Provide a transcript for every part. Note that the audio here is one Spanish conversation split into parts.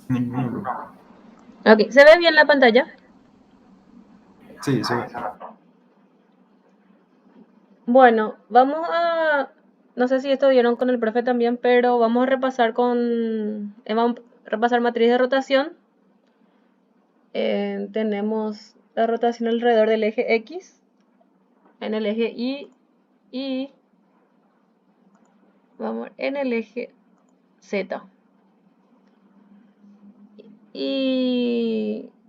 Ninguno. Ok, ¿se ve bien la pantalla? Sí, sí. Bueno, no sé si esto vieron con el profe también, pero vamos a repasar vamos a repasar matriz de rotación. Tenemos la rotación alrededor del eje X, en el eje y vamos en el eje Z.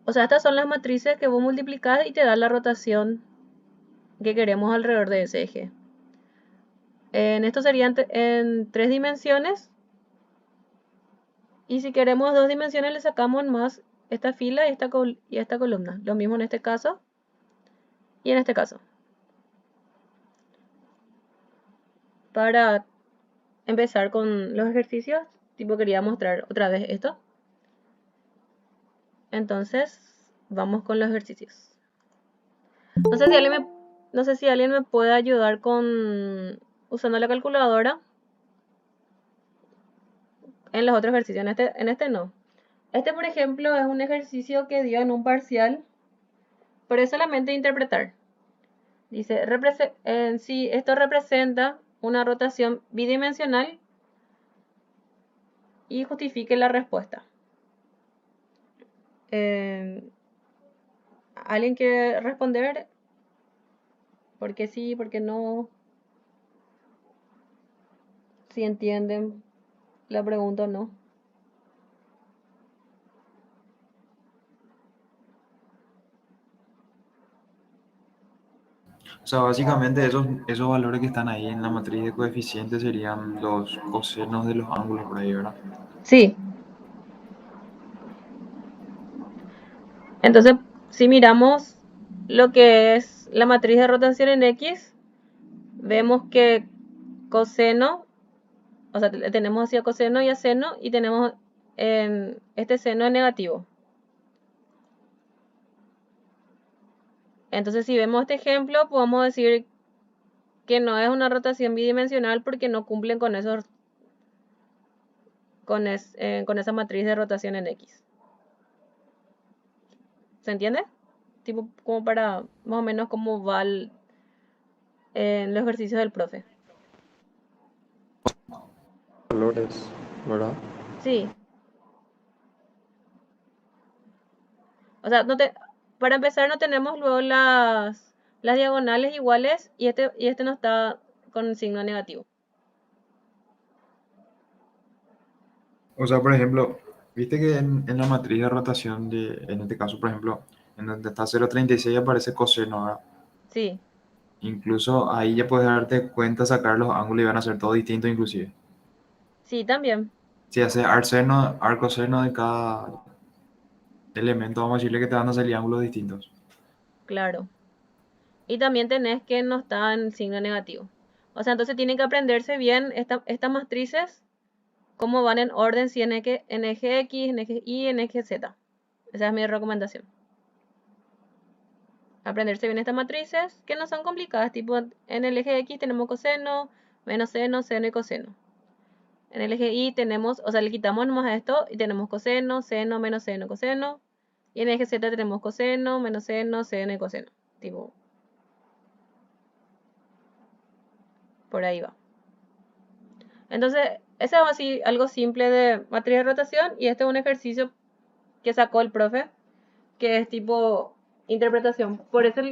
O sea, estas son las matrices que vos multiplicás y te da la rotación que queremos alrededor de ese eje. Esto serían en 3 dimensiones. Y si queremos 2 dimensiones, le sacamos más esta fila y esta columna. Lo mismo en este caso y en este caso. Para empezar con los ejercicios, tipo quería mostrar otra vez esto. Entonces, vamos con los ejercicios. No sé si alguien me, no sé si alguien me puede ayudar usando la calculadora en los otros ejercicios. En este no. Este, por ejemplo, es un ejercicio que dio en un parcial, pero es solamente interpretar. Dice, si esto representa una rotación bidimensional y justifique la respuesta. Eh, ¿Alguien quiere responder? ¿Por qué sí? ¿Por qué no? Si entienden la pregunta o no. O sea, básicamente esos valores que están ahí en la matriz de coeficientes serían los cosenos de los ángulos por ahí, ¿verdad? Sí, entonces si miramos lo que es la matriz de rotación en X, vemos que coseno, o sea, tenemos hacia coseno y a seno y tenemos en este seno es negativo. Entonces, si vemos este ejemplo, podemos decir que no es una rotación bidimensional porque no cumplen con esa matriz de rotación en X. ¿Se entiende? Tipo, como para más o menos cómo va en los ejercicios del profe. Valores, ¿verdad? Sí, o sea, para empezar no tenemos luego las diagonales iguales y este no está con signo negativo. O sea, por ejemplo, viste que en la matriz de rotación, en este caso, por ejemplo, en donde está 0,36 aparece coseno, ¿verdad? Sí, Incluso ahí ya puedes darte cuenta, sacar los ángulos y van a ser todos distintos inclusive. sí, también, Si haces arceno, arcoseno de cada elemento, vamos a decirle que te van a salir ángulos distintos. claro. Y también tenés que no está en signo negativo. O sea, entonces tienen que aprenderse bien estas matrices, cómo van en orden, si en eje X, en eje Y, en eje Z. Esa es mi recomendación. Aprenderse bien estas matrices, que no son complicadas, tipo en el eje X tenemos coseno, menos seno, seno y coseno. En el eje Y tenemos, o sea, le quitamos nomás a esto y tenemos coseno, seno, menos seno, coseno. Y en el eje Z tenemos coseno, menos seno, seno y coseno. Tipo, por ahí va. Entonces, ese es así algo simple de matriz de rotación y este es un ejercicio que sacó el profe, que es tipo interpretación. Por eso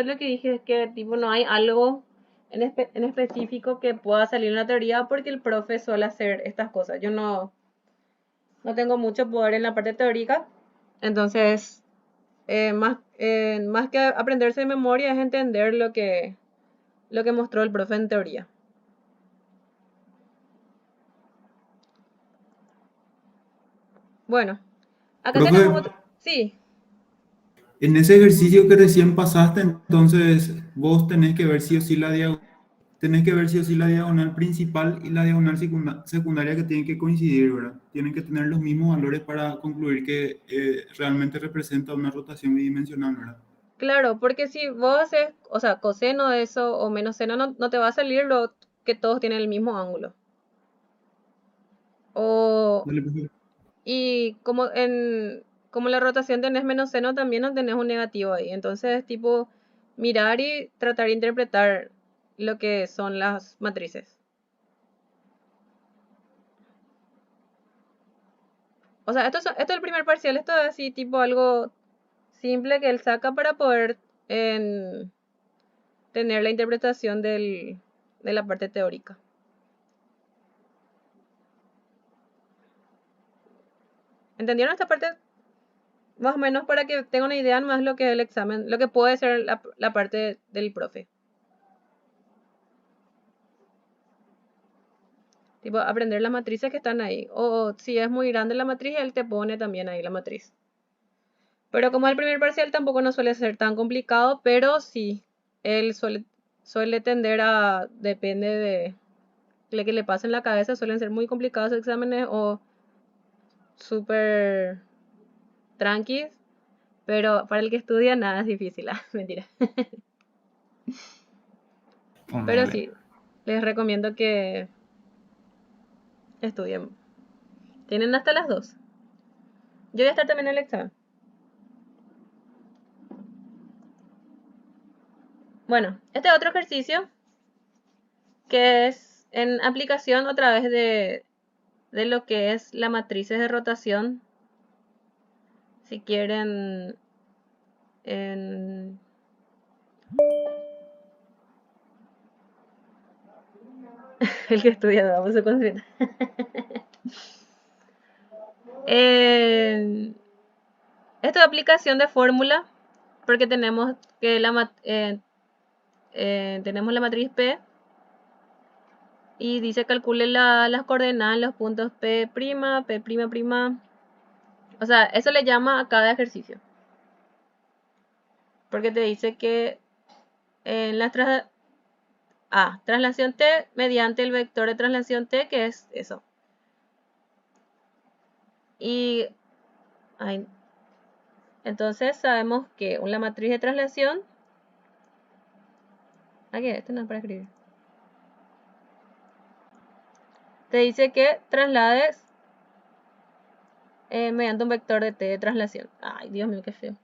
lo que dije es que tipo no hay algo en específico que pueda salir en la teoría porque el profe suele hacer estas cosas. Yo no tengo mucho poder en la parte teórica, entonces más que aprenderse de memoria es entender lo que mostró el profe en teoría. Bueno, acá Profe, tenemos otro. Sí, en ese ejercicio que recién pasaste, entonces vos tenés que ver sí o sí tenés que ver sí o sí la diagonal principal y la diagonal secundaria que tienen que coincidir, ¿verdad? Tienen que tener los mismos valores para concluir que realmente representa una rotación bidimensional, ¿verdad? claro, porque si vos haces, o sea, coseno de eso o menos seno, no te va a salir lo que todos tienen el mismo ángulo. O, Dale, profe. Y como la rotación tenés menos seno, también no tenés un negativo ahí. Entonces, tipo, mirar y tratar de interpretar lo que son las matrices. O sea, esto es el primer parcial. Esto es así, tipo, algo simple que él saca para poder tener la interpretación de la parte teórica. ¿Entendieron esta parte? Más o menos para que tengan una idea más lo que es el examen, lo que puede ser la parte del profe. Tipo, aprender las matrices que están ahí. O si es muy grande la matriz, él te pone también ahí la matriz. Pero como el primer parcial tampoco no suele ser tan complicado, pero sí, él suele tender a, depende de lo que le pase en la cabeza, suelen ser muy complicados los exámenes o súper tranquis, pero para el que estudia nada es difícil, mentira. Pero Ponele. sí, les recomiendo que estudien. Tienen hasta las 2. Yo voy a estar también en el examen. Bueno, este otro ejercicio que es en aplicación otra vez de lo que es la matrices de rotación. Si quieren en el que estudia, vamos a concretar. Esto de aplicación de fórmula, porque tenemos que tenemos la matriz P y dice calcule las coordenadas, los puntos P', P''. O sea, eso le llama a cada ejercicio. Porque te dice que en la traslación T mediante el vector de traslación T, que es eso. Y entonces sabemos que una matriz de traslación. Aquí, esto no es para escribir. Te dice que traslades mediante un vector de T de traslación. Ay, Dios mío, qué feo.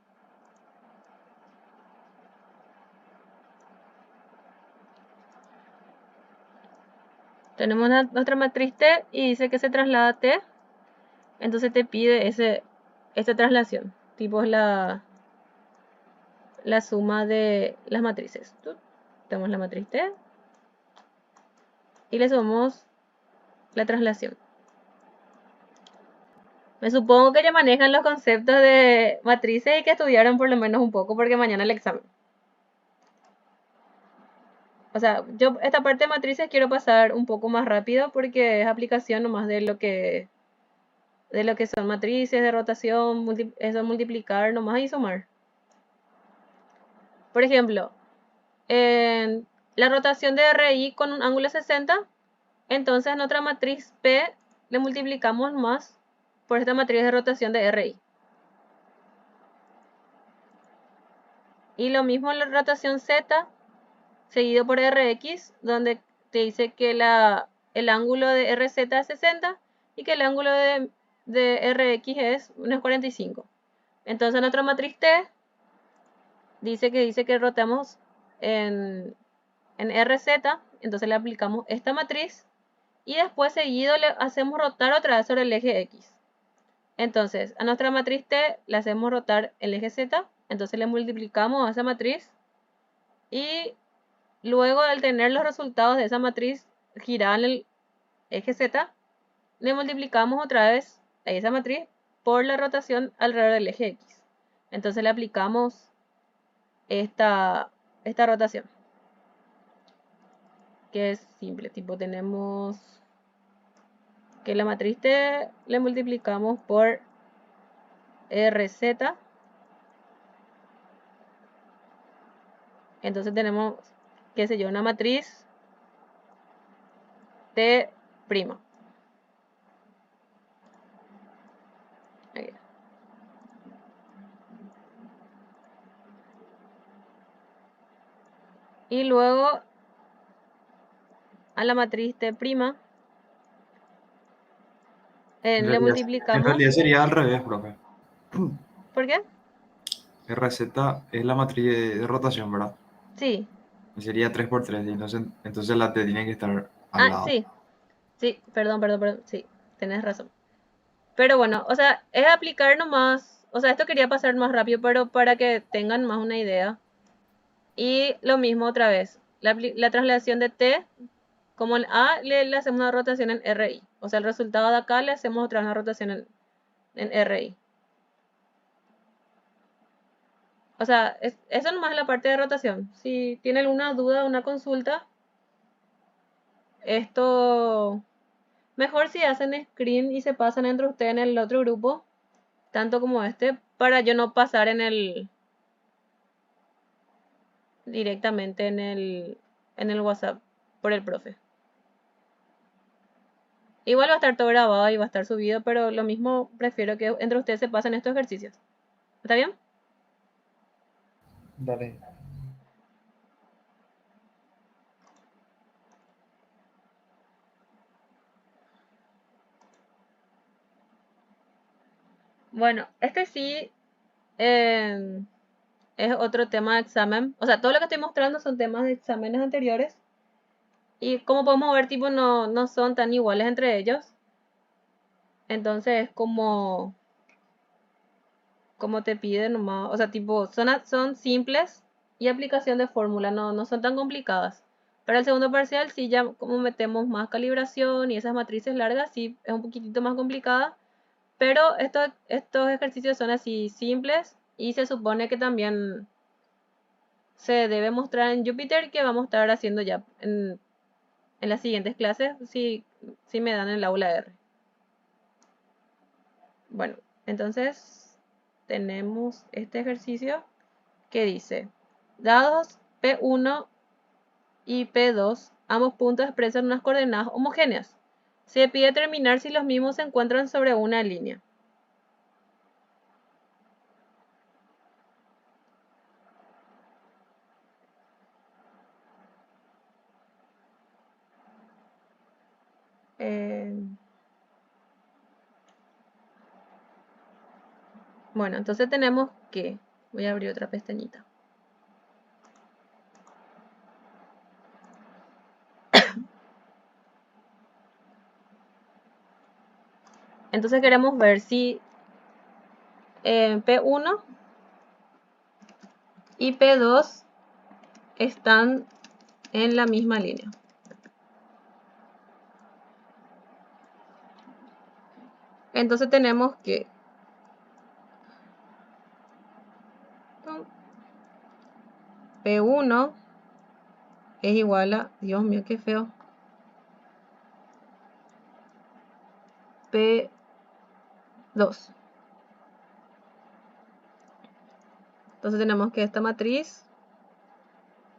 Tenemos nuestra matriz T y dice que se traslada T. Entonces te pide esta traslación. Tipo es la suma de las matrices. Tenemos la matriz T y le sumamos la traslación. Me supongo que ya manejan los conceptos de matrices y que estudiaron por lo menos un poco porque mañana el examen. O sea, yo esta parte de matrices quiero pasar un poco más rápido porque es aplicación nomás de lo que son matrices de rotación, eso multiplicar nomás y sumar. Por ejemplo, en la rotación de RI con un ángulo 60, entonces en otra matriz P le multiplicamos más por esta matriz de rotación de RI. Y lo mismo en la rotación Z seguido por Rx, donde te dice que el ángulo de RZ es 60 y que el ángulo de Rx es unos 45. Entonces en otra matriz T dice que rotamos en RZ, entonces le aplicamos esta matriz y después seguido le hacemos rotar otra vez sobre el eje X. Entonces a nuestra matriz T le hacemos rotar el eje Z, entonces le multiplicamos a esa matriz y luego, al tener los resultados de esa matriz girada en el eje Z, le multiplicamos otra vez a esa matriz por la rotación alrededor del eje X. Entonces le aplicamos esta rotación, que es simple. Tipo, tenemos que la matriz T le multiplicamos por RZ. Entonces tenemos, qué sé yo, una matriz T'. Aquí. Y luego a la matriz T' En Le realidad, en multiplicamos. realidad sería al revés, profe. ¿Por qué? RZ es la matriz de rotación, ¿verdad? Sí. Y sería 3 por 3, y entonces la T tiene que estar al Ah, lado. sí. Sí, perdón. Sí, tenés razón. Pero bueno, o sea, es aplicar nomás. O sea, esto quería pasar más rápido, pero para que tengan más una idea. Y lo mismo otra vez. La traslación de T, como en A, le hacemos una rotación en RI. O sea, el resultado de acá le hacemos otra vez una rotación en RI. O sea, eso nomás es la parte de rotación. Si tienen alguna duda, una consulta, esto mejor si hacen screen y se pasan entre ustedes en el otro grupo, tanto como este, para yo no pasar directamente en el WhatsApp por el profe. Igual va a estar todo grabado y va a estar subido, pero lo mismo prefiero que entre ustedes se pasen estos ejercicios. ¿Está bien? Dale. Bueno, este sí es otro tema de examen. O sea, todo lo que estoy mostrando son temas de exámenes anteriores. Y como podemos ver, tipo, no son tan iguales entre ellos. Entonces es como te piden nomás. O sea, tipo, son simples y aplicación de fórmula, no son tan complicadas. Para el segundo parcial, sí, ya como metemos más calibración y esas matrices largas, sí, es un poquitito más complicada. Pero estos ejercicios son así simples y se supone que también se debe mostrar en Jupyter, que vamos a estar haciendo ya en las siguientes clases si me dan el aula R. Bueno, entonces tenemos este ejercicio que dice, dados P1 y P2, ambos puntos expresan unas coordenadas homogéneas. Se pide determinar si los mismos se encuentran sobre una línea. Eh, bueno, entonces tenemos que, voy a abrir otra pestañita. Entonces queremos ver si P1 y P2 están en la misma línea. Entonces tenemos que P1 es igual a, Dios mío, qué feo, P2. Entonces tenemos que esta matriz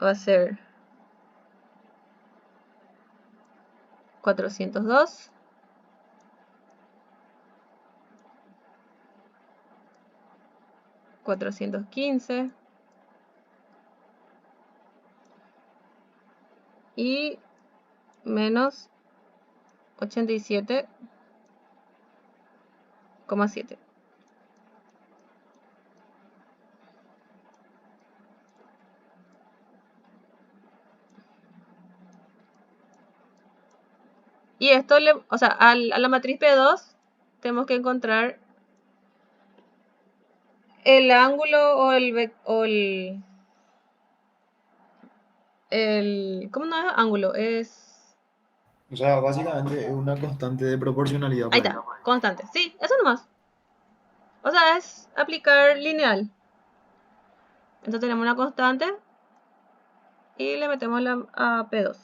va a ser 402, 415 y menos 87,7. Y esto, o sea, a la matriz P2 tenemos que encontrar el ángulo ¿cómo no es ángulo? O sea, básicamente es una constante de proporcionalidad Ahí por ahí. está, constante. Sí, eso nomás. O sea, es aplicar lineal. Entonces tenemos una constante y le metemos a P2,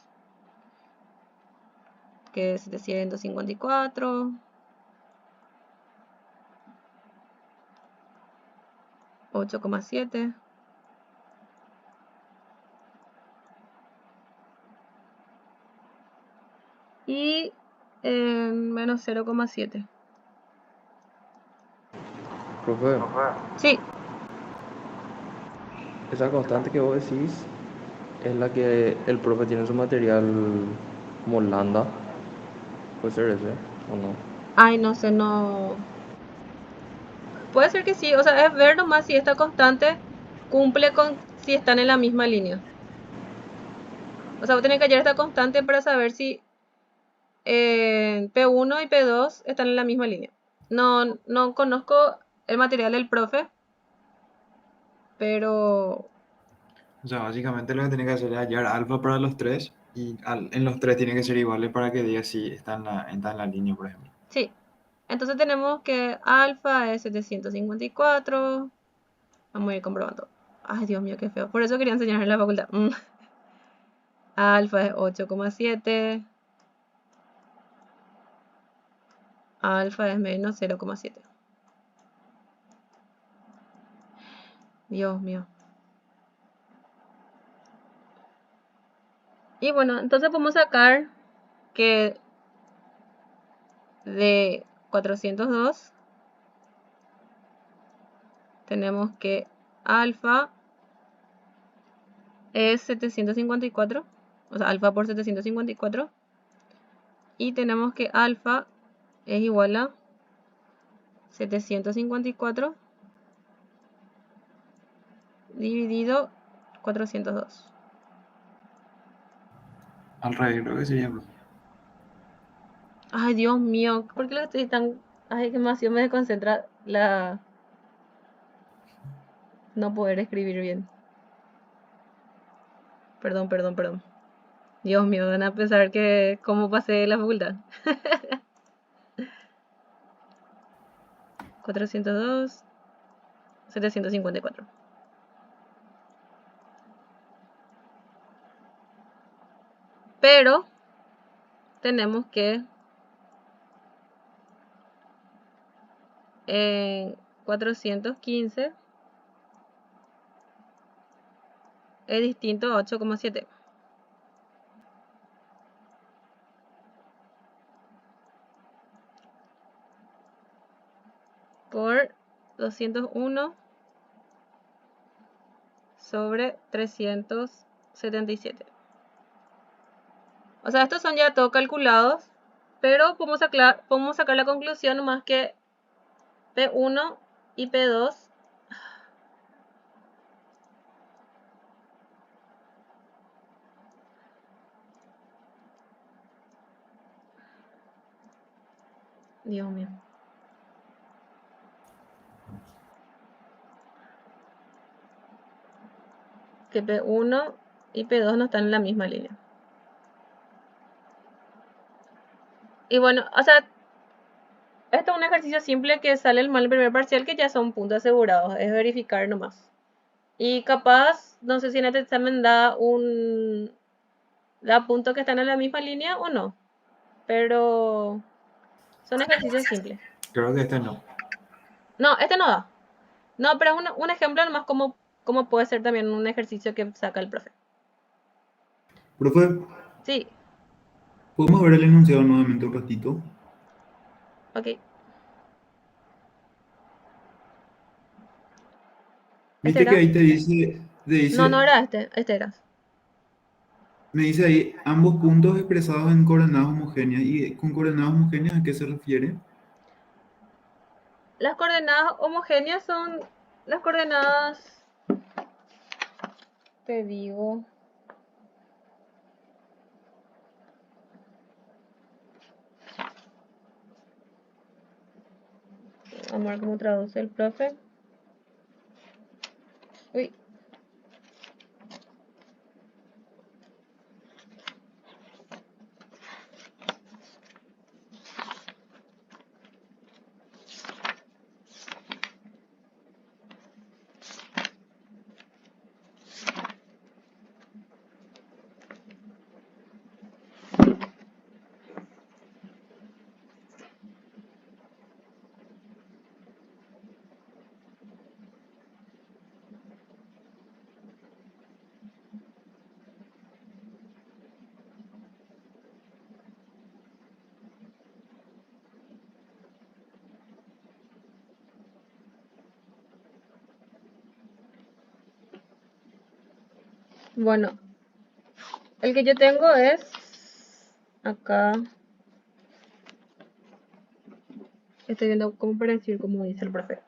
que es 754, 8,7 y menos 0,7. Profe, Sí, esa constante que vos decís es la que el profe tiene en su material como lambda. ¿Puede ser ese o no? Ay, no sé, no. Puede ser que sí, o sea, es ver nomás si esta constante cumple con si están en la misma línea. O sea, vos tenés que hallar esta constante para saber si P1 y P2 están en la misma línea. No conozco el material del profe, pero O sea, básicamente lo que tiene que hacer es hallar alfa para los tres y en los tres tiene que ser iguales para que diga si está en la línea, por ejemplo. sí. Entonces tenemos que alfa es 754. Vamos a ir comprobando. Ay, Dios mío, qué feo. Por eso quería enseñar en la facultad. Alfa es 8,7. Alfa es menos 0,7. Dios mío. Y bueno, entonces podemos sacar que de 402 tenemos que alfa es 754. O sea, alfa por 754. Y tenemos que alfa es igual a 754 dividido 402. Al revés, creo que sería. Ay, Dios mío, ¿por qué lo estoy tan... Ay, que demasiado me desconcentra la... no poder escribir bien. Perdón, perdón, perdón. Dios mío, van a pensar que cómo pasé la facultad. 402, 754. Pero tenemos que 415 es distinto a 8,7. Por 201 sobre 377. O sea, estos son ya todos calculados, pero podemos sacar la conclusión más que P1 y P2 Dios mío. Que P1 y P2 no están en la misma línea. Y bueno, o sea, esto es un ejercicio simple que sale mal el primer parcial, que ya son puntos asegurados, es verificar nomás. Y capaz, no sé si en este examen da puntos que están en la misma línea o no, pero son ejercicios simples. Creo que este no. No, este no da. No, pero es un ejemplo nomás como puede ser también un ejercicio que saca el profe. Profe, Sí, ¿podemos ver el enunciado nuevamente un ratito? ok. ¿Este Viste que era? ahí te No, no dice, era este, este era. me dice ahí ambos puntos expresados en coordenadas homogéneas. ¿Y con coordenadas homogéneas a qué se refiere? Las coordenadas homogéneas son las coordenadas, te digo, vamos a ver cómo traduce el profe. Uy, bueno, el que yo tengo es acá Estoy viendo cómo para decir, como dice el profe.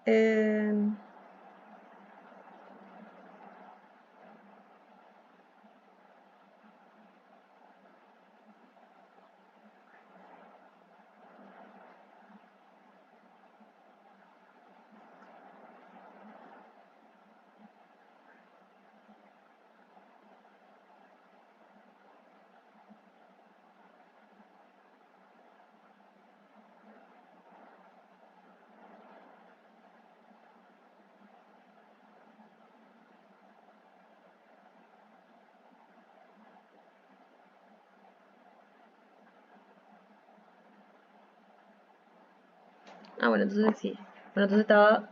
Bueno, entonces sí. Bueno, entonces estaba...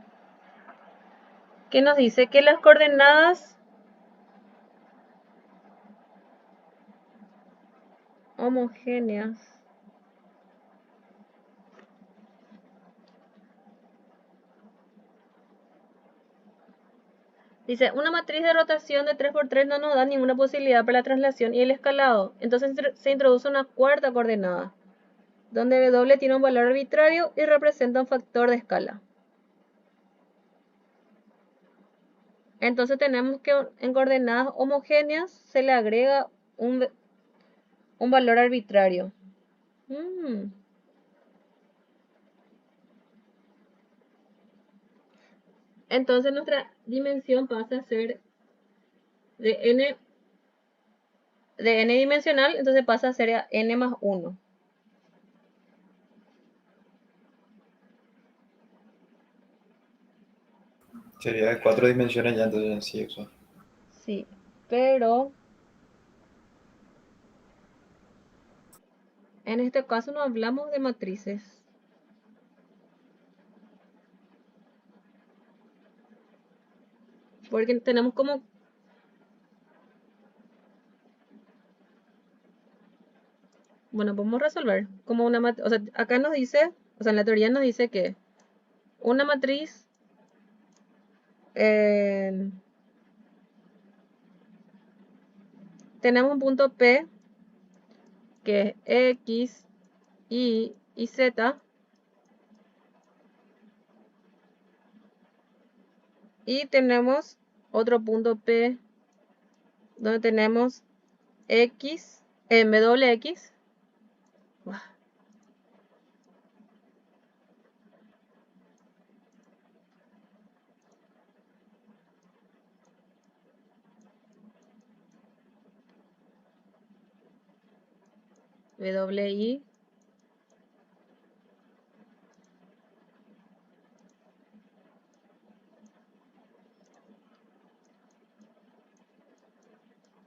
¿Qué nos dice? Que las coordenadas homogéneas dice, una matriz de rotación de 3×3 no nos da ninguna posibilidad para la traslación y el escalado. Entonces se introduce una cuarta coordenada, donde W tiene un valor arbitrario y representa un factor de escala. Entonces tenemos que en coordenadas homogéneas se le agrega un valor arbitrario. Entonces nuestra dimensión pasa a ser de n dimensional, entonces pasa a ser n más 1. Sería de 4 dimensiones ya, entonces sí, eso. Sí, pero en este caso no hablamos de matrices. Porque tenemos como... Bueno, podemos resolver como una matriz. O sea, acá nos dice, o sea, en la teoría nos dice que una matriz tenemos un punto P que es X, Y y Z. Y tenemos otro punto P donde tenemos X, W X. WI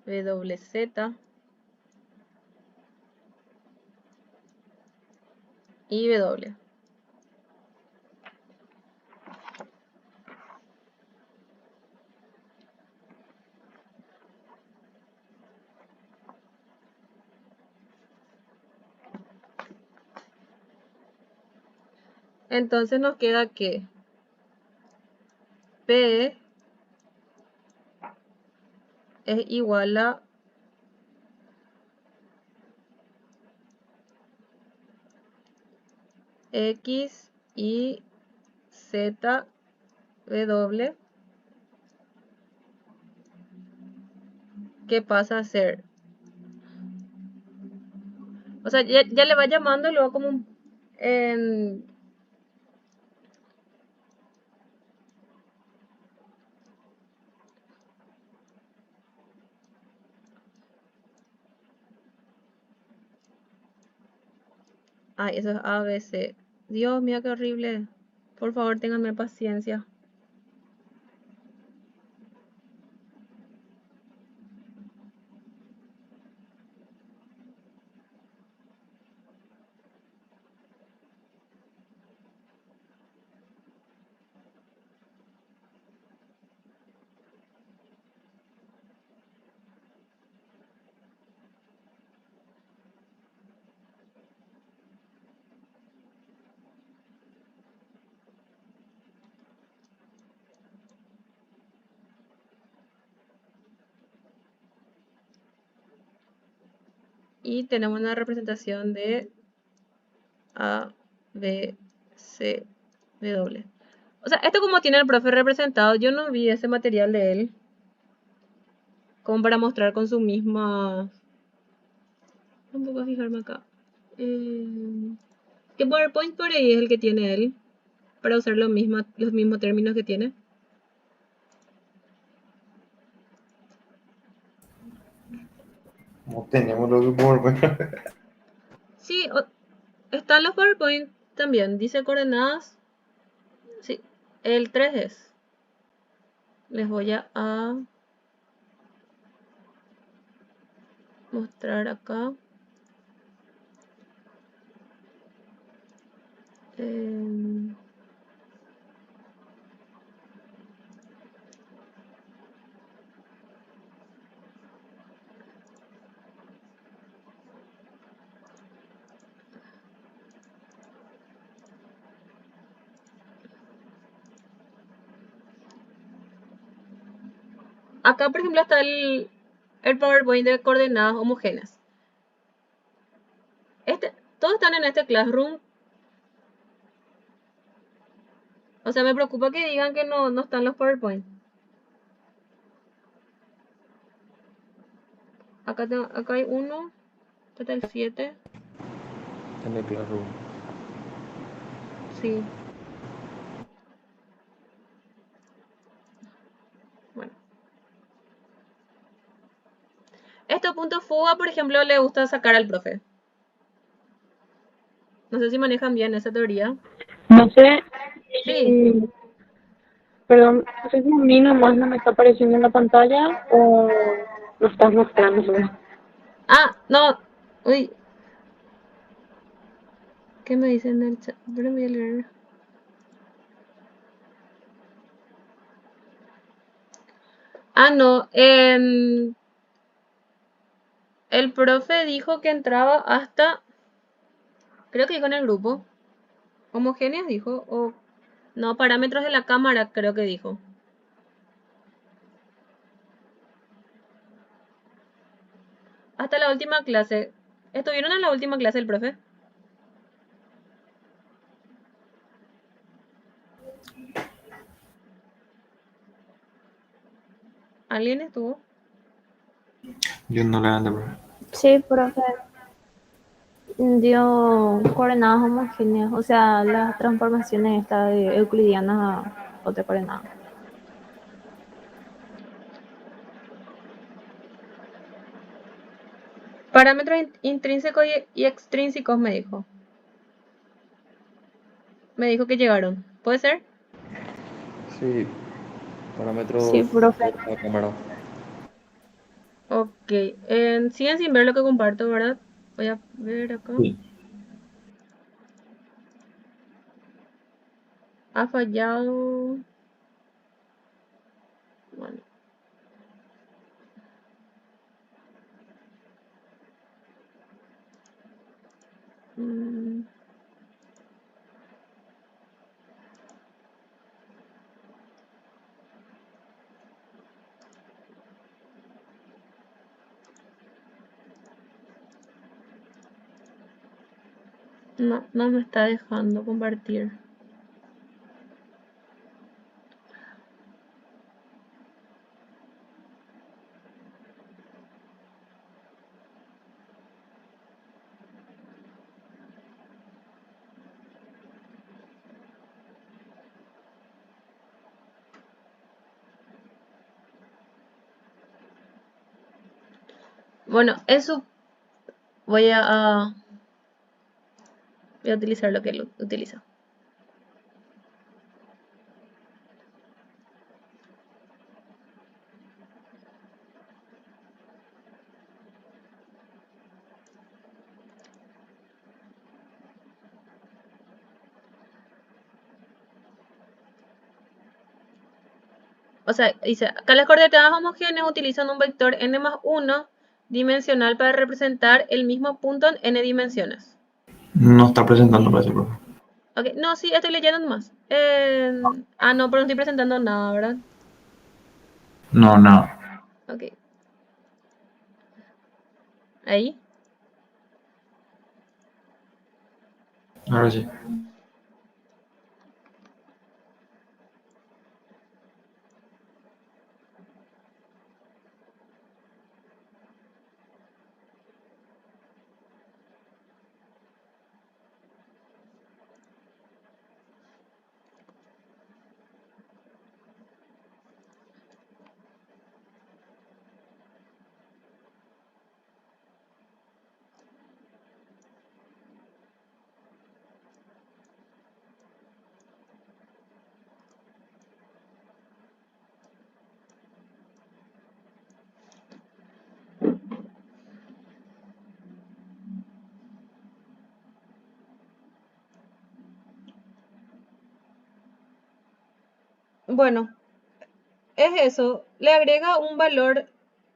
WZ y W. Entonces nos queda que P es igual a X, Y, Z, W, que pasa a ser... O sea, ya le va llamando y luego como un... Ay, eso es ABC. Dios mío, qué horrible. Por favor, ténganme paciencia. Y tenemos una representación de A, B, CW. O sea, esto como tiene el profe representado, yo no vi ese material de él como para mostrar con su misma... Un poco a fijarme acá. ¿Qué PowerPoint por ahí es el que tiene él? Para usar los mismos términos que tiene. No tenemos los PowerPoint. Sí, están los PowerPoint también. Dice coordenadas. Sí, el 3 es. Les voy a mostrar acá. Acá, por ejemplo, está el PowerPoint de coordenadas homogéneas. Todos están en este Classroom. O sea, me preocupa que digan que no están los PowerPoint. Acá hay uno. Este está el 7. En el Classroom. Sí. Bueno. Estos puntos fuga, por ejemplo, le gusta sacar al profe. No sé si manejan bien esa teoría. No sé, Sí. perdón, no sé si a mí nomás no me está apareciendo en la pantalla o lo estás mostrando. Ah, no. Uy. ¿Qué me dicen en el chat? Pero voy a leer. Ah, no. El profe dijo que entraba hasta... Creo que dijo en el grupo. Homogéneas dijo. O... No, parámetros de la cámara creo que dijo. Hasta la última clase. ¿Estuvieron en la última clase el profe? ¿Alguien estuvo? Yo no le ando, bro. Sí, profe, dio coordenadas homogéneas, o sea, las transformaciones estas de euclidianas a otra coordenada. Parámetros intrínsecos y extrínsecos me dijo. Me dijo que llegaron. ¿Puede ser? Sí, parámetros Sí, profe. de la cámara. Ok. Siguen sin ver lo que comparto, ¿verdad? Voy a ver acá. Sí. Ha fallado. Bueno. No me está dejando compartir. Bueno, eso voy a utilizar lo que él utiliza. O sea, dice, acá las coordenadas homogéneas utilizan un vector n más 1 dimensional para representar el mismo punto en n dimensiones. No está presentando, parece, profe. Ok, no, sí, estoy leyendo nomás. No, pero no estoy presentando nada, ¿verdad? No, no. Ok. Ahí. Ahora sí. Bueno, es eso. Le agrega un valor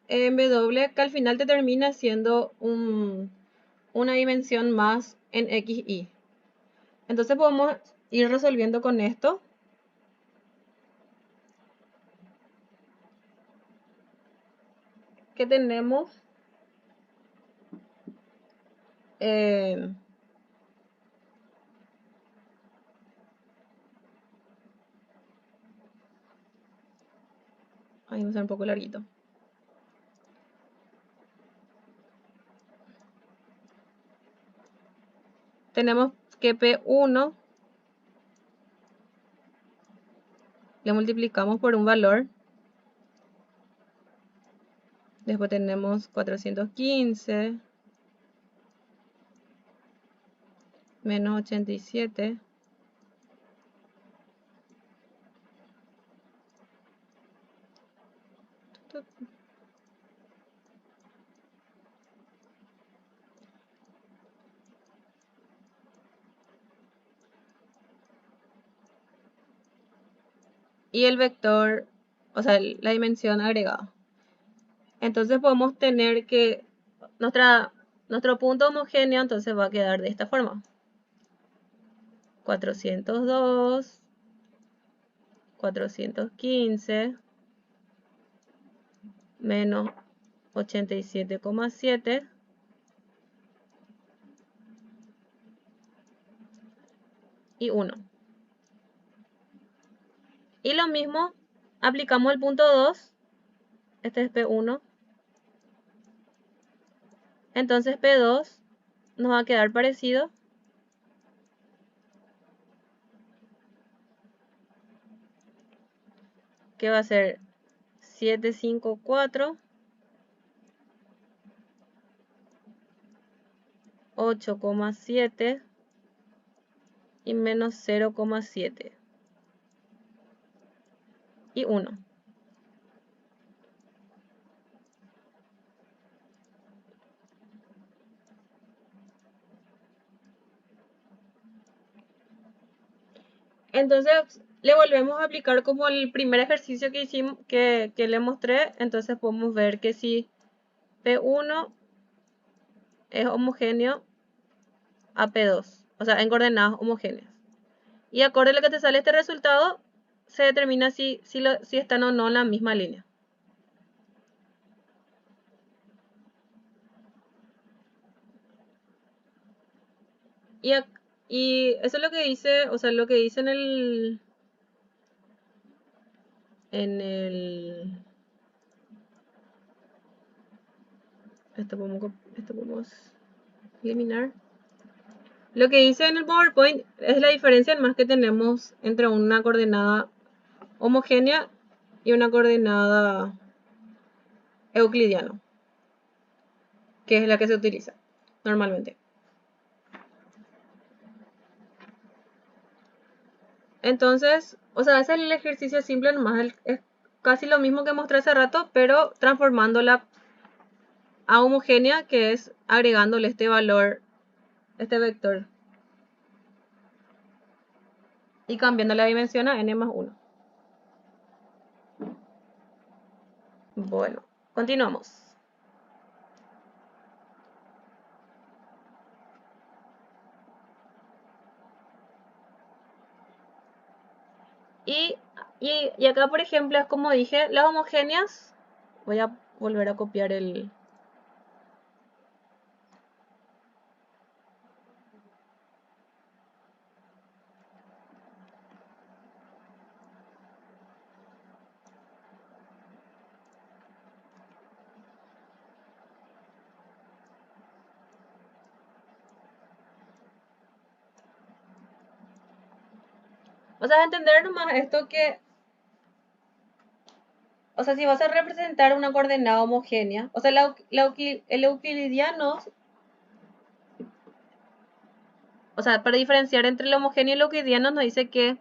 en W que al final te termina siendo una dimensión más en XY. Entonces podemos ir resolviendo con esto. Que tenemos ahí va a ser un poco larguito. Tenemos que P1 le multiplicamos por un valor. Después tenemos 415 menos 87 y el vector, o sea, la dimensión agregada. Entonces podemos tener que nuestro punto homogéneo entonces va a quedar de esta forma. 402, 415 menos 87,7 y 1. Y lo mismo, aplicamos el punto 2, este es P1. Entonces P2 nos va a quedar parecido. Que va a ser 754, 8,7 y menos 0,7 y 1. Entonces le volvemos a aplicar como el primer ejercicio que hicimos, que le mostré. Entonces podemos ver que si P1 es homogéneo a P2, o sea, en coordenadas homogéneas. Y acorde a lo que te sale este resultado, se determina si están o no en la misma línea. Y eso es lo que dice, o sea, lo que dice en el esto podemos eliminar. Lo que dice en el PowerPoint es la diferencia en más que tenemos entre una coordenada homogénea y una coordenada euclidiana, que es la que se utiliza normalmente. Entonces, o sea, ese es el ejercicio simple nomás, es casi lo mismo que mostré hace rato, pero transformándola a homogénea, que es agregándole este valor, este vector, y cambiando la dimensión a n más 1. Bueno, continuamos. Y acá, por ejemplo, es como dije, las homogéneas. Voy a volver a copiar el... O sea, entender nomás esto que... O sea, si vas a representar una coordenada homogénea, o sea, el euclidiano, o sea, para diferenciar entre el homogéneo y el euclidiano nos dice que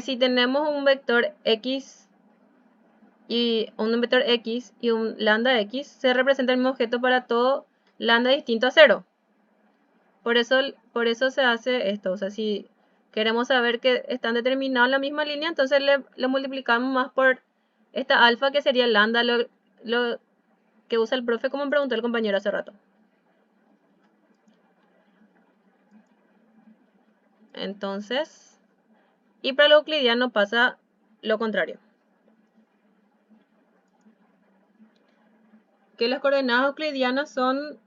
si tenemos un vector x y un lambda x, se representa el mismo objeto para todo lambda distinto a 0. Por eso se hace esto, o sea, si queremos saber que están determinados en la misma línea, entonces le multiplicamos más por esta alfa, que sería el lambda, lo que usa el profe, como me preguntó el compañero hace rato. Entonces, y para lo euclidiano pasa lo contrario. Que las coordenadas euclidianas son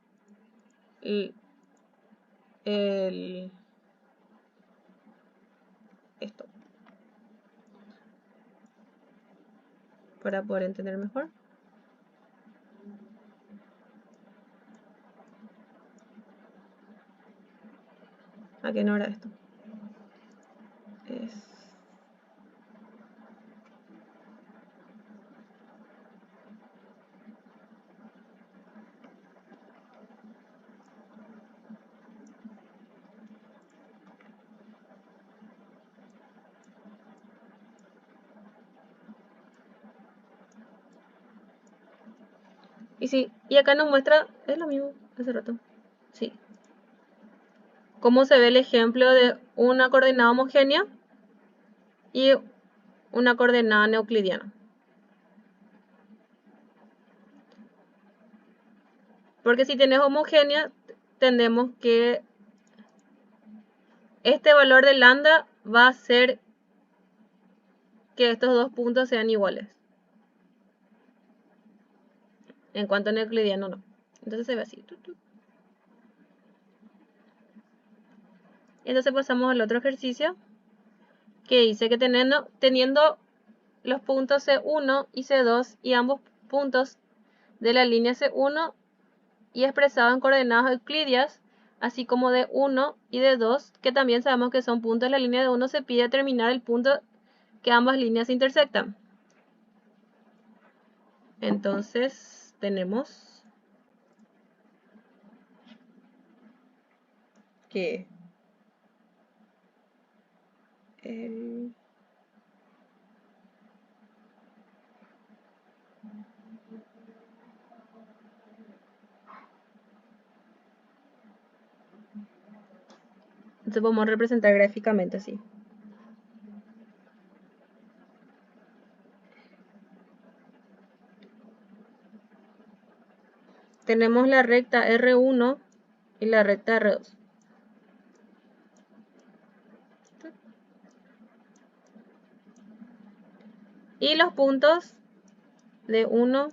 esto. Para poder entender mejor. ¿A qué no era esto? Y sí, y acá nos muestra, es lo mismo hace rato. Sí. Cómo se ve el ejemplo de una coordenada homogénea y una coordenada no euclidiana. Porque si tienes homogénea, entendemos que este valor de lambda va a ser que estos dos puntos sean iguales. En cuanto a euclidiano no. Entonces se ve así. Entonces pasamos al otro ejercicio, que dice que teniendo los puntos C1 y C2 y ambos puntos de la línea C1 y expresado en coordenadas euclidias, así como de 1 y de 2, que también sabemos que son puntos de la línea de 1, se pide determinar el punto que ambas líneas intersectan. Entonces tenemos que entonces vamos a representar gráficamente así. Tenemos la recta R1 y la recta R2. Y los puntos de 1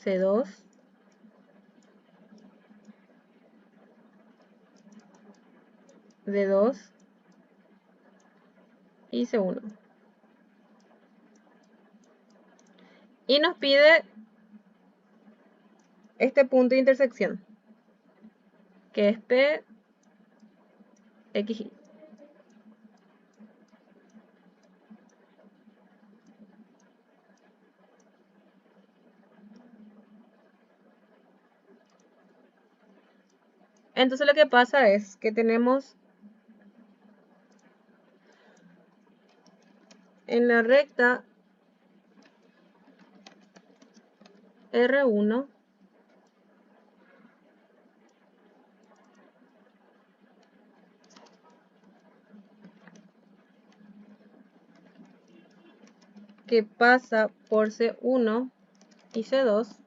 C2 D2 y C1. Y nos pide este punto de intersección, que es P, X, Y. Entonces lo que pasa es que tenemos en la recta R1 que pasa por C1 y C2,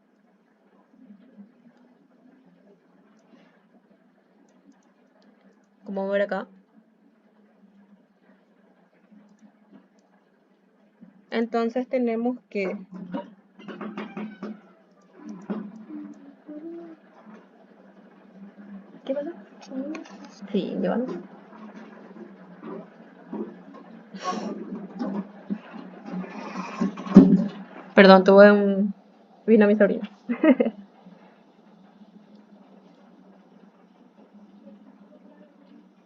como ver acá. Entonces tenemos que ¿qué pasa? Sí, llevando. Perdón, vino mi sobrino.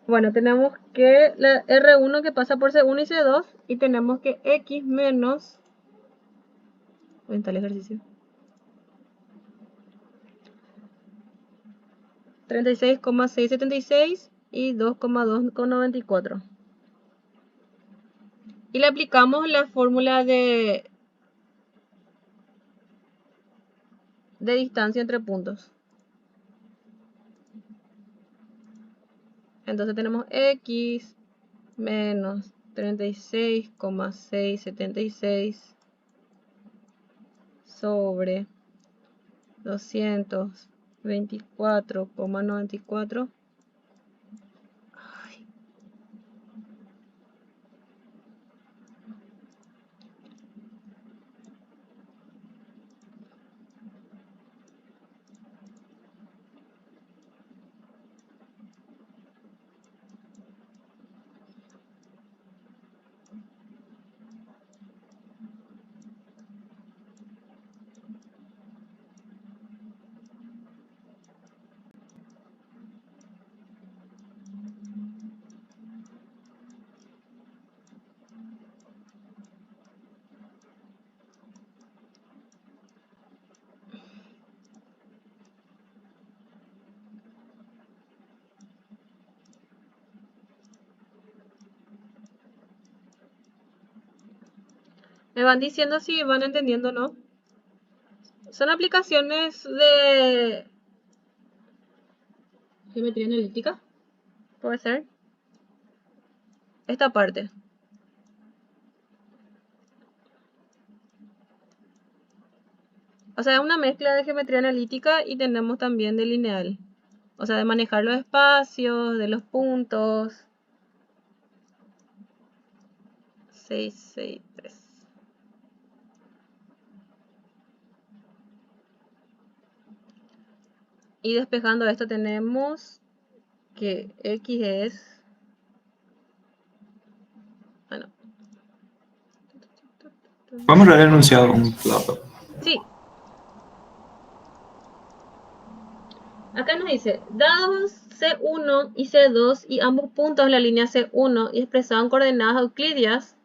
Bueno, tenemos que la R1 que pasa por C1 y C2 y tenemos que X menos... ¿Dónde está el ejercicio? 36,676 y 2,294. y le aplicamos la fórmula de distancia entre puntos. Entonces tenemos x menos 36,676 sobre 224,94. Me van diciendo si van entendiendo o no. Son aplicaciones de geometría analítica. Puede ser. Esta parte. O sea, es una mezcla de geometría analítica y tenemos también de lineal. O sea, de manejar los espacios, de los puntos. 663. Y despejando esto tenemos que x es... Bueno. Vamos a ver el enunciado un plato. Sí. Acá nos dice, dados C1 y C2 y ambos puntos en la línea C1 y expresados en coordenadas euclidias,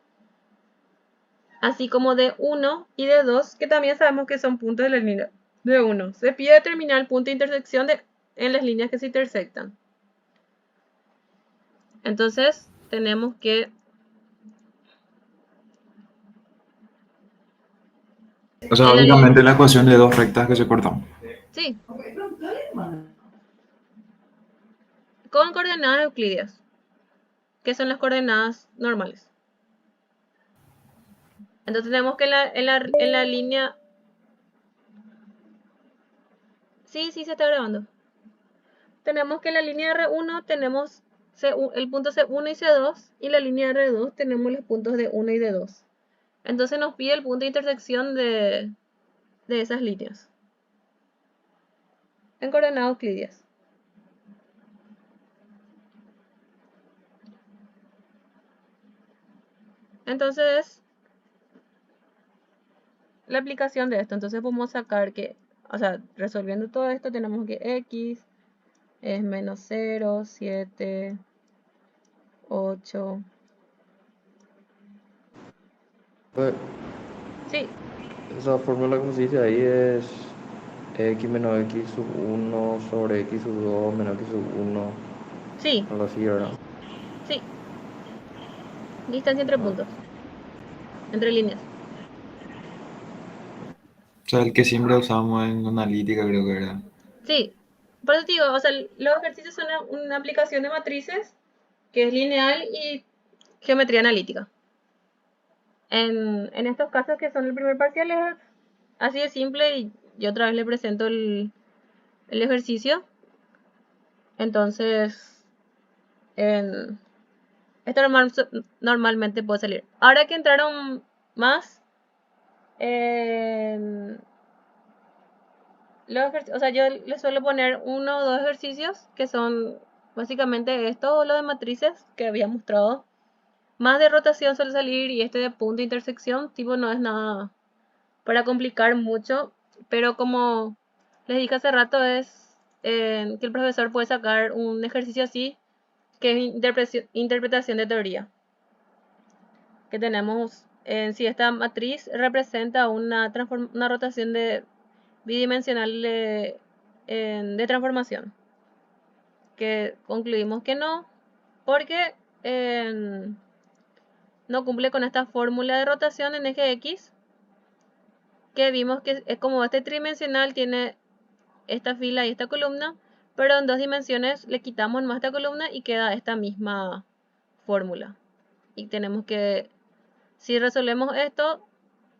así como de 1 y de 2, que también sabemos que son puntos de la línea de 1. Se pide determinar el punto de intersección en las líneas que se intersectan. Entonces, tenemos que... O sea, básicamente la ecuación de dos rectas que se cortan. Sí. Con coordenadas euclidias, que son las coordenadas normales. Entonces tenemos que en la línea... Sí, se está grabando. Tenemos que en la línea R1 tenemos el punto C1 y C2, y la línea R2 tenemos los puntos de 1 y de 2. Entonces nos pide el punto de intersección de esas líneas en coordenadas euclidias. Entonces, la aplicación de esto, entonces podemos sacar que, o sea, resolviendo todo esto tenemos que x es menos 0, 7, 8. Pues, Sí, esa fórmula que nos dice ahí es x menos x sub 1 sobre x sub 2 menos x sub 1, sí, algo así, ¿verdad? sí. Distancia entre Ah, puntos, entre líneas. O sea, el que siempre usamos en analítica, creo que era. Sí, por eso te digo, o sea, los ejercicios son una aplicación de matrices que es lineal y geometría analítica. En estos casos que son el primer parcial es así de simple y yo otra vez le presento el ejercicio. Entonces, esto normalmente puede salir. Ahora que entraron más, en o sea, yo les suelo poner uno o dos ejercicios que son básicamente esto o lo de matrices que había mostrado. Más de rotación suele salir y este de punto de intersección, tipo, no es nada para complicar mucho, pero como les dije hace rato, es que el profesor puede sacar un ejercicio así, que es interpretación de teoría. Que tenemos en si esta matriz representa una rotación bidimensional de transformación. Que concluimos que no, porque no cumple con esta fórmula de rotación en eje X, que vimos que es como este tridimensional tiene esta fila y esta columna, pero en 2 dimensiones le quitamos más esta columna y queda esta misma fórmula. Y tenemos que, si resolvemos esto,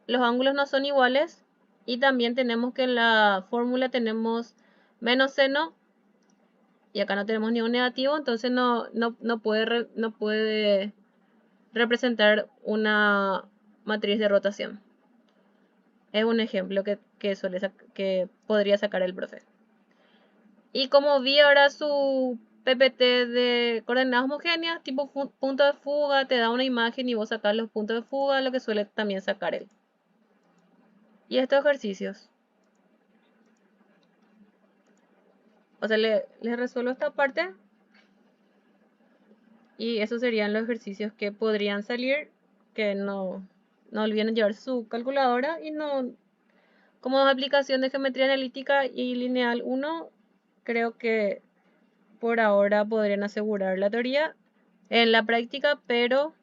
los ángulos no son iguales, y también tenemos que en la fórmula tenemos menos seno, y acá no tenemos ningún negativo, entonces no puede representar una matriz de rotación. Es un ejemplo que podría sacar el profe. Y como vi ahora su PPT de coordenadas homogéneas, tipo punto de fuga, te da una imagen y vos sacas los puntos de fuga, lo que suele también sacar él. Y estos ejercicios. O sea, les resuelvo esta parte. Y esos serían los ejercicios que podrían salir, que no olviden llevar su calculadora, y no, como aplicación de geometría analítica y lineal 1, creo que por ahora podrían asegurar la teoría en la práctica, pero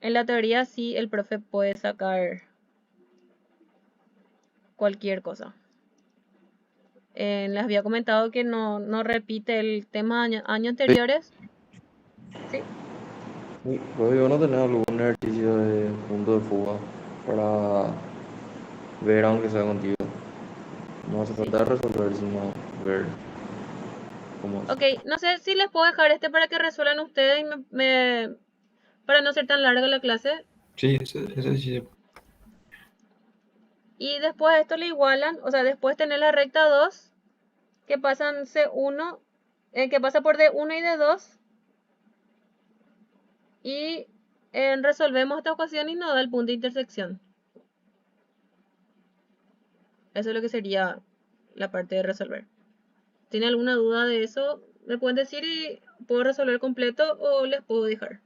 en la teoría sí el profe puede sacar cualquier cosa. Les había comentado que no repite el tema años anteriores. ¿Sí? Y luego no tener algún ejercicio de punto de fuga para ver aunque sea contigo. No hace Sí. falta resolver, sino ver cómo es. Ok, no sé si les puedo dejar este para que resuelvan ustedes y para no ser tan larga la clase. Sí, ese sí. Y después esto le igualan, o sea, después tener la recta 2, que pasan C1, que pasa por D1 y D2. Y resolvemos esta ecuación y nos da el punto de intersección. Eso es lo que sería la parte de resolver. ¿Tiene alguna duda de eso? Me pueden decir y puedo resolver completo o les puedo dejar.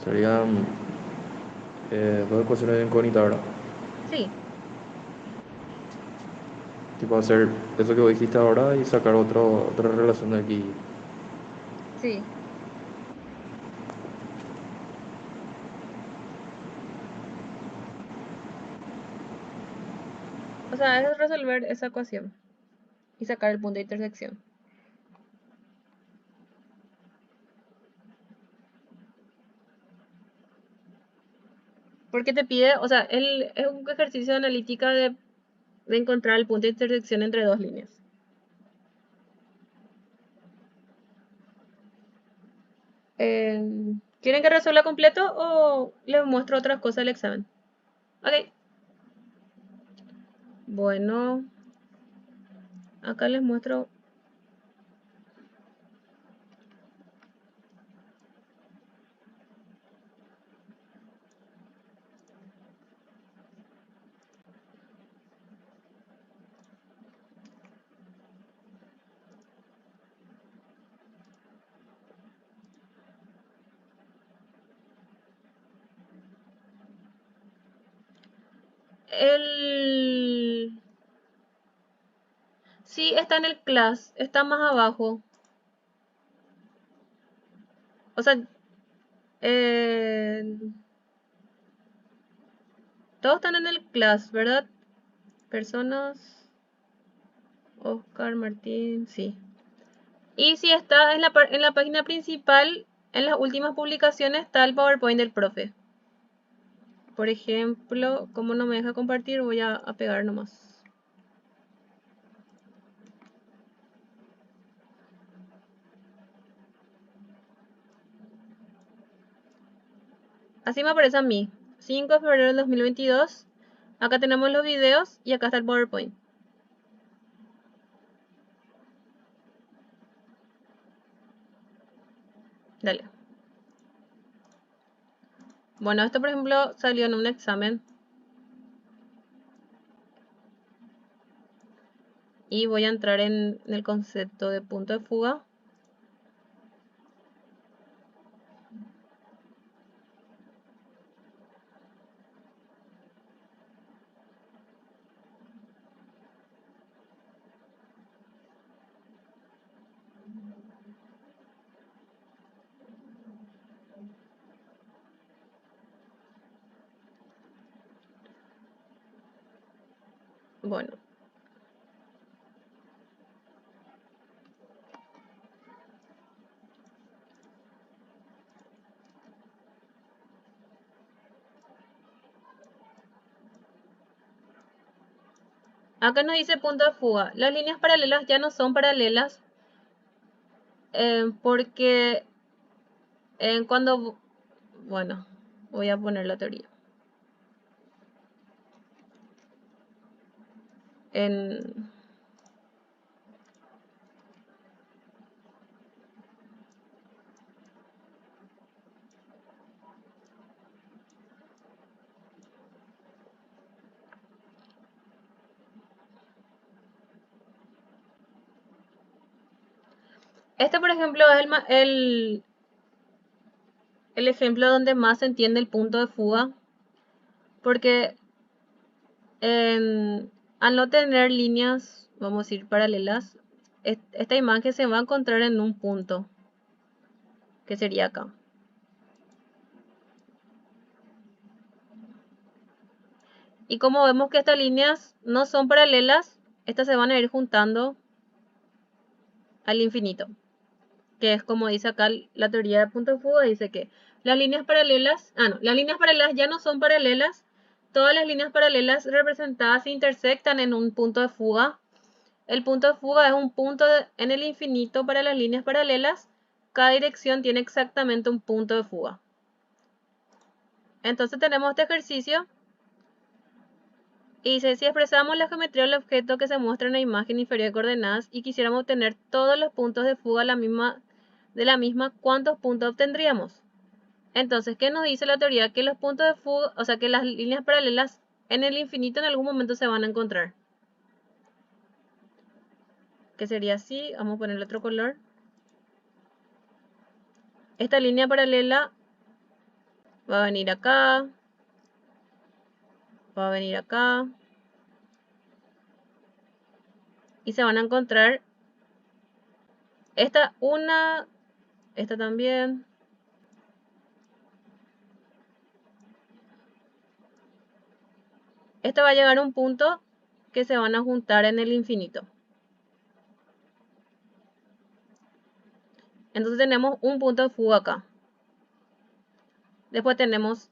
Serían dos ecuaciones de incógnita, ¿verdad? Sí, Tipo hacer eso que vos dijiste ahora y sacar otra relación de aquí. sí. O sea, es resolver esa ecuación y sacar el punto de intersección. Porque te pide, o sea, es un ejercicio de analítica de encontrar el punto de intersección entre dos líneas. ¿Quieren que resuelva completo o les muestro otras cosas del examen? Ok. Bueno, acá les muestro. Sí, está en el class, está más abajo. O sea, eh, todos están en el class, ¿verdad? Personas, Oscar, Martín, sí. Y si está en la página principal, en las últimas publicaciones está el PowerPoint del profe. Por ejemplo, como no me deja compartir, voy a pegar nomás. Así me aparece a mí. 5 de febrero del 2022. Acá tenemos los videos y acá está el PowerPoint. Dale. Bueno, esto por ejemplo salió en un examen. y voy a entrar en el concepto de punto de fuga. Bueno, acá nos dice punto de fuga. Las líneas paralelas ya no son paralelas porque cuando... Bueno, voy a poner la teoría. En... Este, por ejemplo, es el ejemplo donde más se entiende el punto de fuga, porque al no tener líneas, vamos a decir, paralelas, esta imagen se va a encontrar en un punto, que sería acá. Y como vemos que estas líneas no son paralelas, estas se van a ir juntando al infinito, que es como dice acá la teoría de punto de fuga, dice que las líneas paralelas, las líneas paralelas ya no son paralelas, todas las líneas paralelas representadas se intersectan en un punto de fuga. El punto de fuga es un punto en el infinito para las líneas paralelas, cada dirección tiene exactamente un punto de fuga. Entonces tenemos este ejercicio y dice, si expresamos la geometría del objeto que se muestra en la imagen inferior de coordenadas y quisiéramos obtener todos los puntos de fuga de la misma, ¿cuántos puntos obtendríamos? Entonces, ¿qué nos dice la teoría? Que los puntos de fuga, o sea, que las líneas paralelas en el infinito en algún momento se van a encontrar. Que sería así, vamos a ponerle otro color. Esta línea paralela va a venir acá, va a venir acá, y se van a encontrar esta una, esta también. Esta va a llegar a un punto que se van a juntar en el infinito. Entonces tenemos un punto de fuga acá. Después tenemos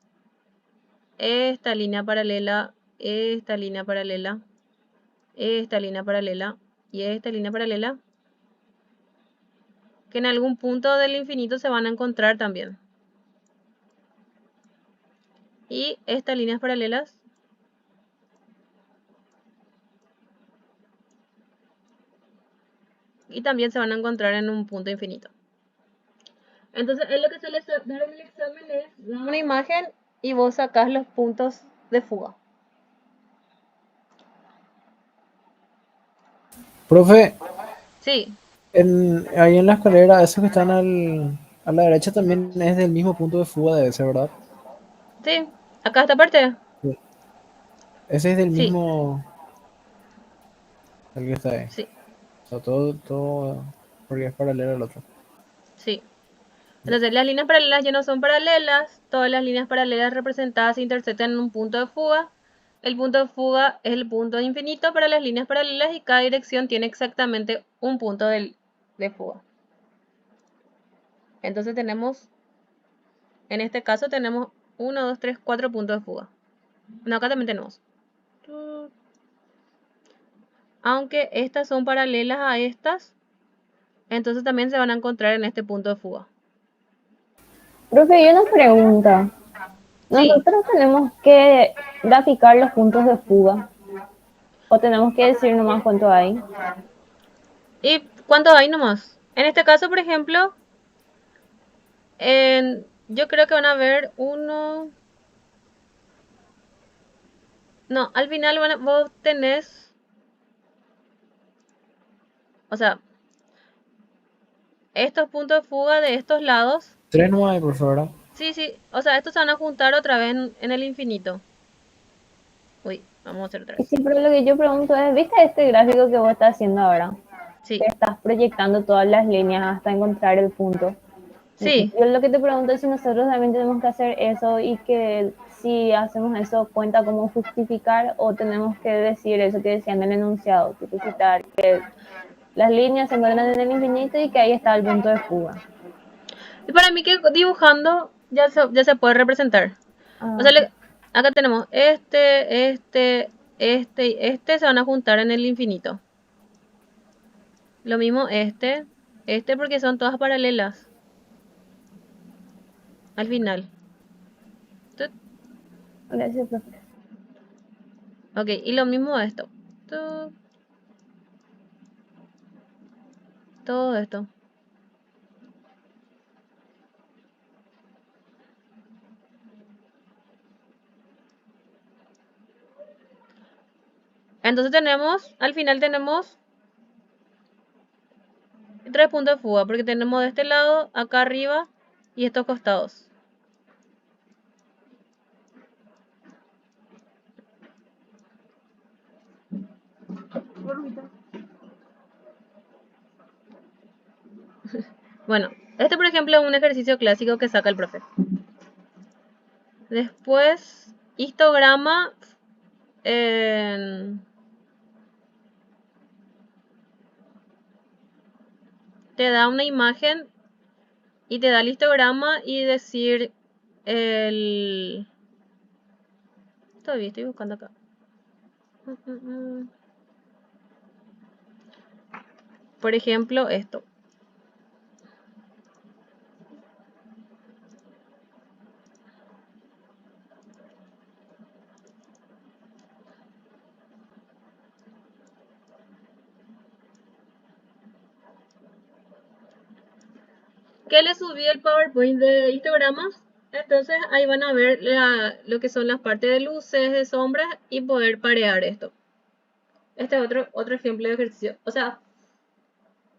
esta línea paralela, esta línea paralela, esta línea paralela y esta línea paralela, que en algún punto del infinito se van a encontrar también. Y estas líneas paralelas y también se van a encontrar en un punto infinito. Entonces, es lo que suele dar en el examen es dar una imagen y vos sacás los puntos de fuga. Profe, Sí, ahí en la escalera, esos que están a la derecha también es del mismo punto de fuga de ese, ¿verdad? sí. Acá esta parte. Sí. Ese es del Sí, mismo, el que está ahí. sí, O sea, todo, porque es paralelo al otro. sí. Entonces, las líneas paralelas ya no son paralelas. Todas las líneas paralelas representadas se intersectan en un punto de fuga. El punto de fuga es el punto infinito para las líneas paralelas y cada dirección tiene exactamente un punto de fuga. Entonces tenemos, en este caso tenemos 1, 2, 3, 4 puntos de fuga. No, acá también tenemos. Aunque estas son paralelas a estas, entonces también se van a encontrar en este punto de fuga. Profe, hay una pregunta. Sí, ¿Nosotros tenemos que graficar los puntos de fuga? ¿O tenemos que decir nomás cuánto hay? ¿y cuántos hay nomás? En este caso, por ejemplo, yo creo que van a haber uno... No, al final vos tenés O sea, estos puntos de fuga de estos lados, 3 no hay, por favor. sí, o sea, estos se van a juntar otra vez en el infinito. Uy, vamos a hacer otra Y vez. sí, pero lo que yo pregunto es, ¿viste este gráfico que vos estás haciendo ahora? Sí, Que estás proyectando todas las líneas hasta encontrar el punto. sí. Yo lo que te pregunto es si nosotros también tenemos que hacer eso y que si hacemos eso cuenta como justificar o tenemos que decir eso que decía en el enunciado, tipificar que las líneas se encuentran en el infinito y que ahí está el punto de fuga. Y para mí que dibujando ya se puede representar. O Ah, sea, acá tenemos y este se van a juntar en el infinito. Lo mismo este porque son todas paralelas. Al final. Tut. gracias, profe. Ok, y lo mismo esto. Tut. Todo esto. Entonces al final tenemos 3 puntos de fuga, porque tenemos de este lado, acá arriba y estos costados. Bueno, este por ejemplo es un ejercicio clásico que saca el profe. Después, histograma. Te da una imagen y te da el histograma y decir el... Todavía estoy buscando acá. Por ejemplo, esto. Que le subí el PowerPoint de histogramas. Entonces ahí van a ver lo que son las partes de luces, de sombras y poder parear esto. Este es otro ejemplo de ejercicio. O sea,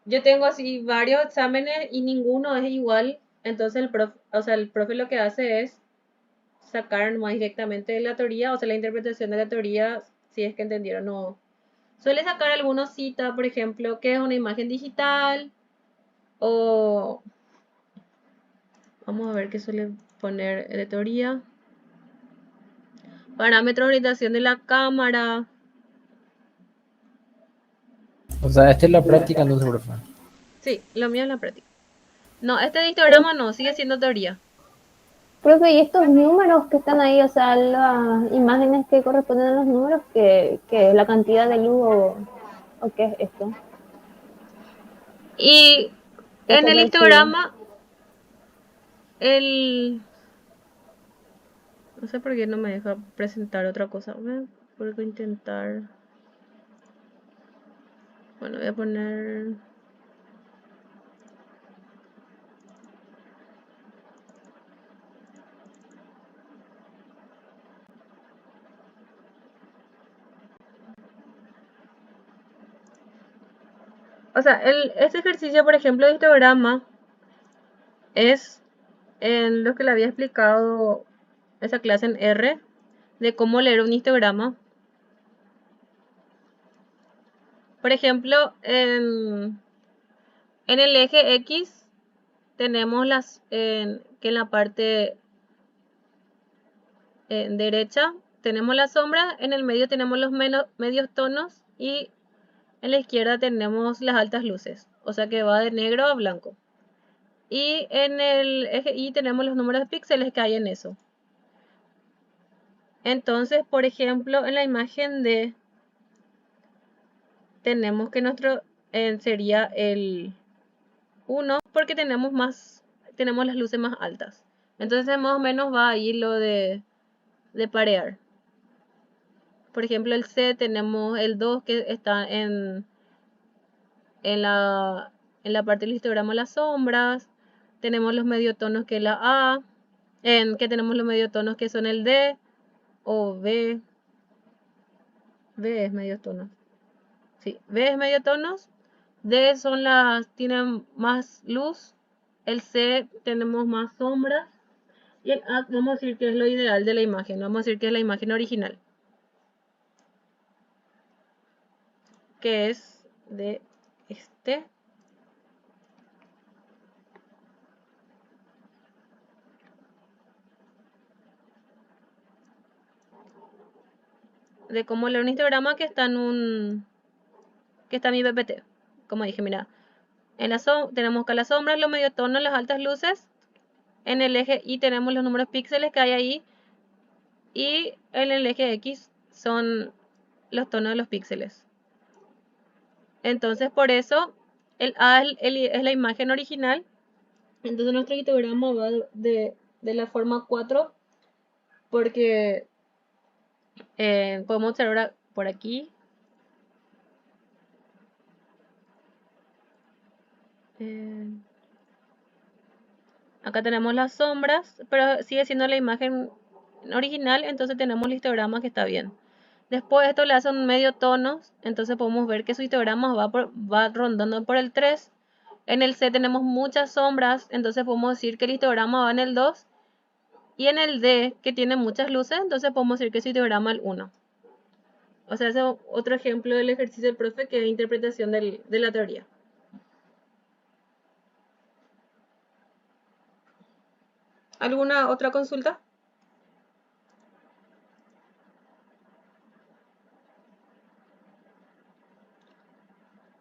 yo tengo así varios exámenes y ninguno es igual. Entonces el profe lo que hace es sacar más directamente de la teoría, o sea, la interpretación de la teoría, si es que entendieron o no. Suele sacar algunos cita, por ejemplo, que es una imagen digital o... Vamos a ver qué suele poner de teoría. Parámetros de orientación de la cámara. O sea, esta es la práctica, entonces, profe. Sí, lo mío es la práctica. No, este de histograma no, sigue siendo teoría. Profe, y estos números que están ahí, o sea, las imágenes que corresponden a los números, que es la cantidad de luz o qué es esto, Y que en se el percibe. histograma, el... No sé por qué no me deja presentar otra cosa. Puedo intentar... Bueno, voy a poner... O sea, este ejercicio, por ejemplo, de histograma es en lo que le había explicado esa clase en R, de cómo leer un histograma. Por ejemplo, en el eje X tenemos que en la parte derecha tenemos la sombra, en el medio tenemos los medios tonos y en la izquierda tenemos las altas luces, o sea que va de negro a blanco. Y en el eje Y tenemos los números de píxeles que hay en eso. Entonces, por ejemplo, en la imagen D tenemos que nuestro sería el 1 porque tenemos las luces más altas. Entonces más o menos va ahí lo de parear. Por ejemplo, el C tenemos el 2 que está en la, en la parte del histograma las sombras. Tenemos los mediotonos que es la A. Que tenemos los mediotonos que son el D o B. B es mediotonos. Sí, B es mediotonos. D tienen más luz, el C tenemos más sombras y el A vamos a decir que es lo ideal de la imagen, vamos a decir que es la imagen original, que es de este. De cómo leer un histograma que está en mi PPT. Como dije, mira, tenemos que las sombras, los mediotonos, las altas luces. En el eje Y tenemos los números píxeles que hay ahí. Y en el eje X son los tonos de los píxeles. Entonces, por eso, el A es la imagen original. Entonces, nuestro histograma va de la forma 4. Porque podemos observar por aquí. Acá tenemos las sombras, pero sigue siendo la imagen original, entonces tenemos el histograma que está bien. Después esto le hace un medio tono, entonces podemos ver que su histograma va rondando por el 3. En el C tenemos muchas sombras, entonces podemos decir que el histograma va en el 2. Y en el D, que tiene muchas luces, entonces podemos decir que su histograma es el 1. O sea, ese es otro ejemplo del ejercicio del profe, que es interpretación de la teoría. ¿Alguna otra consulta?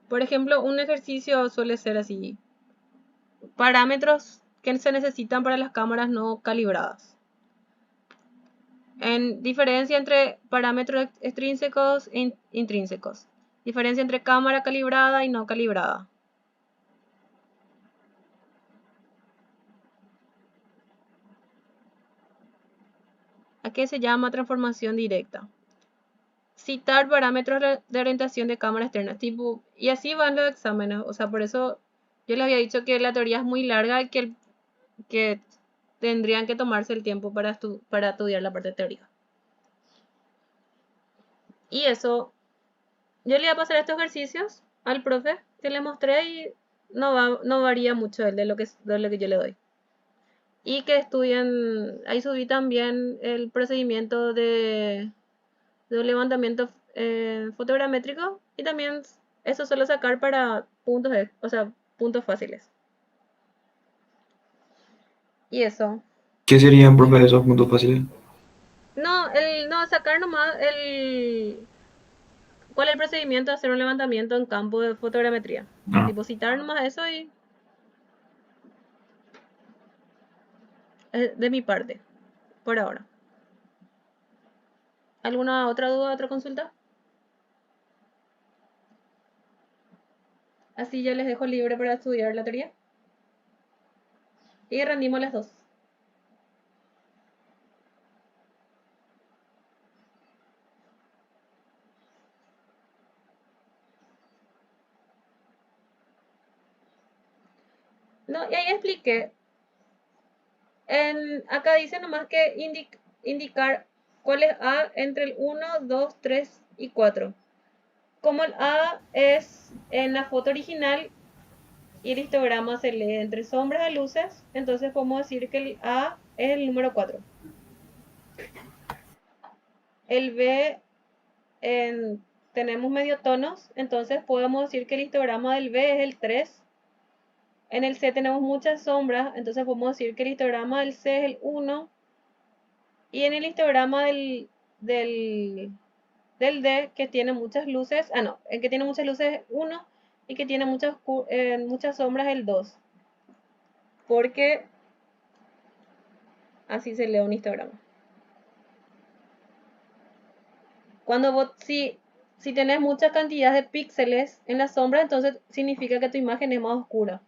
Por ejemplo, un ejercicio suele ser así. Parámetros que se necesitan para las cámaras no calibradas. En diferencia entre parámetros extrínsecos e intrínsecos. Diferencia entre cámara calibrada y no calibrada. ¿A qué se llama transformación directa? Citar parámetros de orientación de cámara externa. Y así van los exámenes. O sea, por eso yo les había dicho que la teoría es muy larga y que tendrían que tomarse el tiempo para estudiar la parte teórica. Y eso, yo le voy a pasar estos ejercicios al profe que le mostré y no varía mucho de lo que yo le doy. Y que estudien, ahí subí también el procedimiento de levantamiento fotogramétrico y también eso suelo sacar para puntos, puntos fáciles. Y eso. ¿Qué serían, profe, esos puntos fáciles? No, sacar nomás ¿cuál es el procedimiento de hacer un levantamiento en campo de fotogrametría? Ah. Tipo, citar nomás eso y de mi parte, por ahora. ¿Alguna otra duda, otra consulta? Así ya les dejo libre para estudiar la teoría. Y rendimos las dos. No, y ahí expliqué. Acá dice nomás que indicar cuál es A entre el 1, 2, 3 y 4. Como el A es en la foto original y el histograma se lee entre sombras y luces, entonces podemos decir que el A es el número 4. El B tenemos medio tonos, entonces podemos decir que el histograma del B es el 3. En el C tenemos muchas sombras, entonces podemos decir que el histograma del C es el 1. Y en el histograma del D, que tiene muchas luces, el que tiene muchas luces es 1 y que tiene muchas sombras el 2. Porque así se lee un histograma. Si tenés mucha cantidad de píxeles en la sombra, entonces significa que tu imagen es más oscura.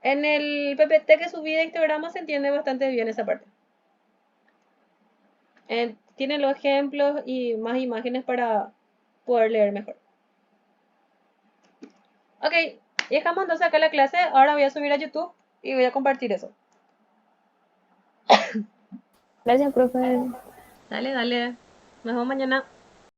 En el PPT que subí de histograma se entiende bastante bien esa parte. Tiene los ejemplos y más imágenes para poder leer mejor. Ok, dejamos entonces acá la clase. Ahora voy a subir a YouTube y voy a compartir eso. Gracias, profe. Dale. Nos vemos mañana.